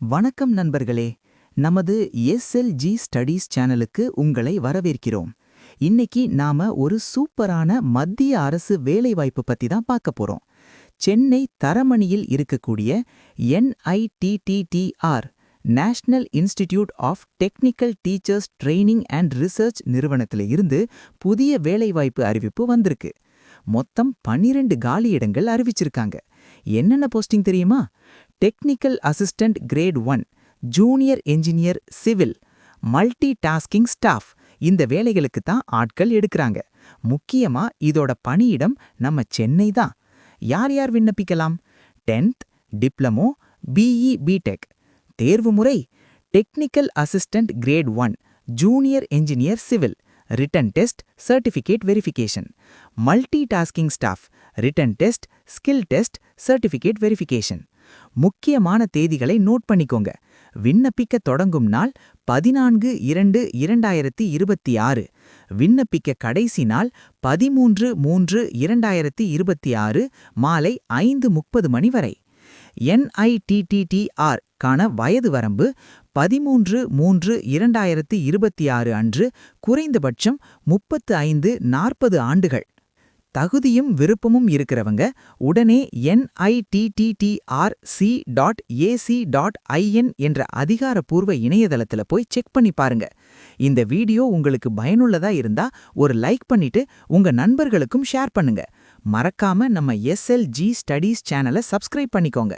வணக்கம் நண்பர்களே. நமது எஸ்எல்ஜி ஸ்டடீஸ் சேனலுக்கு உங்களை வரவேற்கிறோம். இன்னைக்கு நாம ஒரு சூப்பரான மத்திய அரசு வேலைவாய்ப்பு பத்தி தான் பார்க்க போறோம். சென்னை தரமணியில் இருக்கக்கூடிய NITTTR national institute of technical teachers training and research நிறுவனத்தில இருந்து புதிய வேலைவாய்ப்பு அறிவிப்பு வந்திருக்கு. மொத்தம் 12 காலியிடங்கள் அறிவிச்சிருக்காங்க. என்னென்ன போஸ்டிங் தெரியுமா? Technical assistant great 1, junior engineer civil, multi tasking staff. இந்த வேலைகளுக்கு தான் ஆட்கள் எடுக்கிறாங்க. முக்கியமா இதோட பணியிடம் நம்ம சென்னை தான். யார் யார் விண்ணப்பிக்கலாம்? 10th, diploma, BE BTech. தேர்வு முறை: technical assistant great 1, junior engineer civil, written test, certificate verification. Multi tasking staff, written test, skill test, certificate verification. முக்கியமான தேதிகளை நோட் பண்ணிக்கோங்க. விண்ணப்பிக்க தொடங்கும் நாள் 14/2/2026. விண்ணப்பிக்க கடைசி நாள் 13/3/2026 மாலை 5:30 மணி வரை. NITTTR க்கான வயது வரம்பு 13/3/2026 அன்று குறைந்தபட்சம் 35-40 ஆண்டுகள். தகுதியும் விருப்பமும் இருக்கிறவங்க உடனே NITTTRC.AC.IN என்ற அதிகாரப்பூர்வ இணையதளத்துல போய் செக் பண்ணி பாருங்க. இந்த வீடியோ உங்களுக்கு பயனுள்ளதா இருந்தா ஒரு லைக் பண்ணிட்டு உங்க நண்பர்களுக்கும் ஷேர் பண்ணுங்க. மறக்காம நம்ம SLG ஸ்டடீஸ் சேனலை சப்ஸ்கிரைப் பண்ணிக்கோங்க.